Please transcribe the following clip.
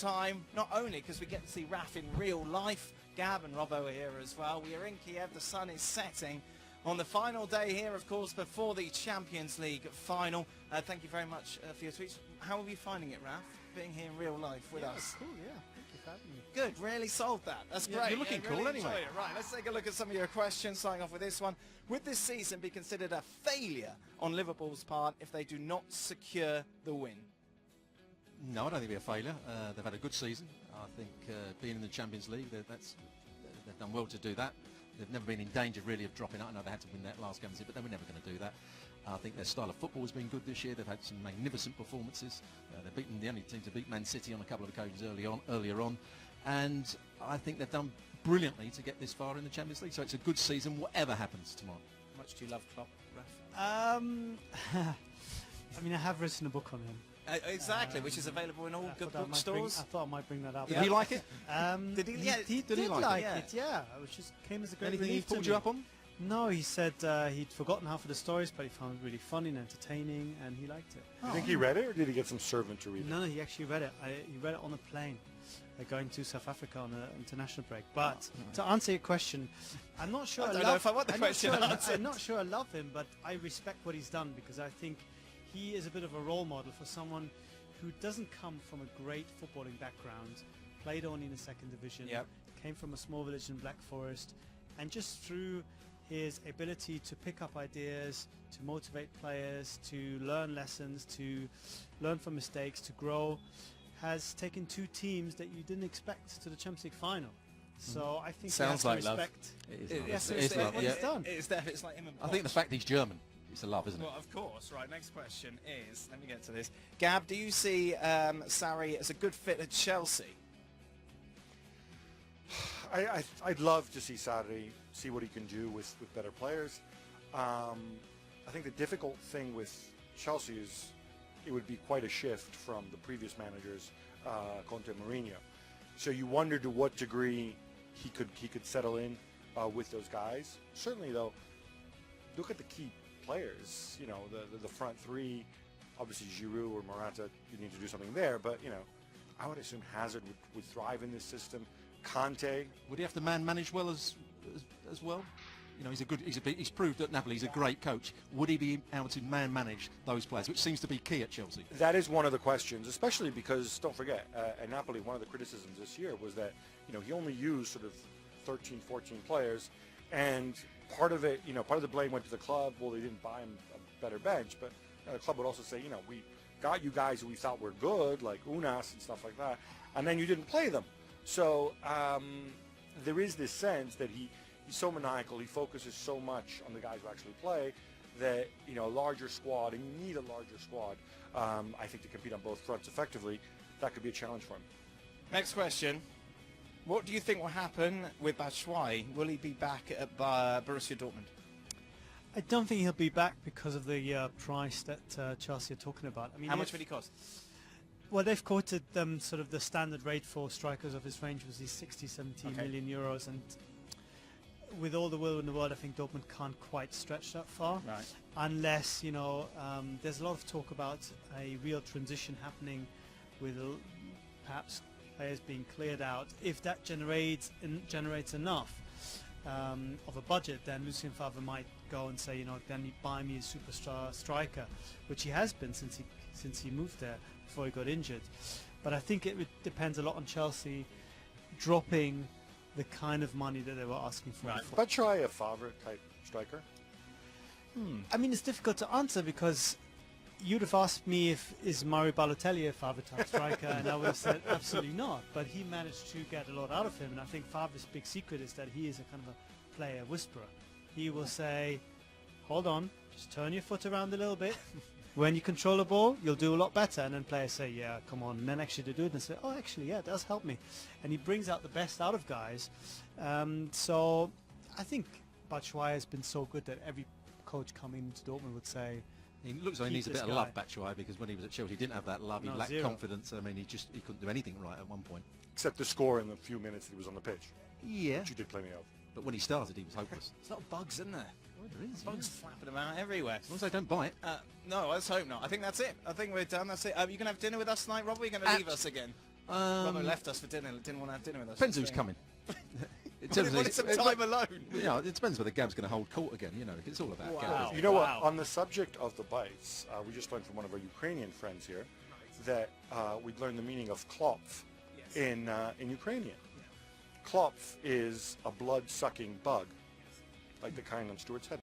time, not only because we get to see Raf in real life, Gab and Robbo are here as well. We are in Kiev, the sun is setting on the final day here, of course, before the Champions League final. Thank you very much for your tweets. How are you finding it, Raf, being here in real life with us? Cool, yeah. Thank you for having me. Good, really solved that. That's great. You're looking cool really anyway. It. Right, let's take a look at some of your questions, starting off with this one. Would this season be considered a failure on Liverpool's part if they do not secure the win? No, I don't think it'll be a failure. They've had a good season. I think being in the Champions League, they've done well to do that. They've never been in danger really of dropping out. I know they had to win that last game, but they were never going to do that. I think their style of football has been good this year. They've had some magnificent performances. They've beaten the only team to beat Man City on a couple of occasions earlier on, and I think they've done brilliantly to get this far in the Champions League. So it's a good season, whatever happens tomorrow. How much do you love Klopp, Raf? I mean, I have written a book on him. Exactly, which is available in all good bookstores. I thought I might bring that up. Did he like it? Did he? Yeah, he did like it. Yeah, it was just came as a great Anything he relief to pulled me. you up on? No, he said he'd forgotten half of the stories, but he found it really funny and entertaining, and he liked it. Do you think he read it, or did he get some servant to read it? No, he actually read it. He read it on the plane. They're going to South Africa on an international break. But to answer your question, I'm not sure. I don't know if I want the question answered. I'm not sure I love him, but I respect what he's done because I think he is a bit of a role model for someone who doesn't come from a great footballing background, played only in the second division, came from a small village in Black Forest, and just through his ability to pick up ideas, to motivate players, to learn lessons, to learn from mistakes, to grow, has taken two teams that you didn't expect to the Champions League final. So I think sounds like love. Yes, it's love. What he's done. It's like him and I think the fact he's German, it's a love, isn't it? Well, of course. Right, next question is, let me get to this. Gab, do you see Sarri as a good fit at Chelsea? I'd love to see Sarri see what he can do with better players. I think the difficult thing with Chelsea is it would be quite a shift from the previous managers, Conte and Mourinho. So you wonder to what degree he could settle in with those guys. Certainly, though, look at the key players. You know, the front three. Obviously, Giroud or Morata, you need to do something there. But you know, I would assume Hazard would thrive in this system. Conte, would he have to manage well as well? You know, he's proved at Napoli he's a great coach. Would he be able to manage those players, which seems to be key at Chelsea? That is one of the questions, especially because, don't forget, at Napoli, one of the criticisms this year was that, you know, he only used sort of 13, 14 players, and part of it, you know, part of the blame went to the club. Well, they didn't buy him a better bench, but the club would also say, you know, we got you guys who we thought were good, like Unas and stuff like that, and then you didn't play them. So there is this sense that he's so maniacal, he focuses so much on the guys who actually play that, you know, a larger squad, and you need a larger squad, I think, to compete on both fronts effectively. That could be a challenge for him. Next question. What do you think will happen with Batshuayi? Will he be back at Borussia Dortmund? I don't think he'll be back because of the price that Chelsea are talking about. I mean, how much would he cost? Well, they've quoted sort of the standard rate for strikers of his range was these 60, 70 million euros, and with all the will in the world, I think Dortmund can't quite stretch that far. Right. Unless, you know, there's a lot of talk about a real transition happening with perhaps players being cleared out. If that generates enough of a budget, then Lucien Favre might go and say, you know, then you buy me a superstar striker, which he has been since he moved there before he got injured. But I think it depends a lot on Chelsea dropping the kind of money that they were asking for. Right. But try a Favre-type striker. I mean, it's difficult to answer because you'd have asked me is Mario Balotelli a Favre-type striker, and I would have said absolutely not. But he managed to get a lot out of him, and I think Favre's big secret is that he is a kind of a player whisperer. He will say, hold on, just turn your foot around a little bit. When you control the ball, you'll do a lot better. And then players say, yeah, come on. And then actually they do it and say, oh, actually, yeah, it does help me. And he brings out the best out of guys. So I think Batshuayi has been so good that every coach coming to Dortmund would say, he looks like he needs a bit of love, Batshuayi, because when he was at Chelsea, he didn't have that love. He lacked confidence. I mean, he couldn't do anything right at one point. Except to score in the few minutes that he was on the pitch. Yeah. Which you did plenty of. But when he started, he was hopeless. There's a lot of bugs, isn't there? Oh, there is. Bugs flapping about everywhere. As long as they don't bite. No, let's hope not. I think that's it. I think we're done. That's it. You going to have dinner with us tonight, Rob? Or are you going to leave us again? Robbo left us for dinner, didn't want to have dinner with us. Depends who's coming. He wanted some time alone. Yeah, it depends whether Gab's going to hold court again. You know, it's all about Gab. You know what? On the subject of the bites, we just learned from one of our Ukrainian friends here that we'd learned the meaning of klopf in Ukrainian. Klopf is a blood-sucking bug, like the kind on Stuart's head.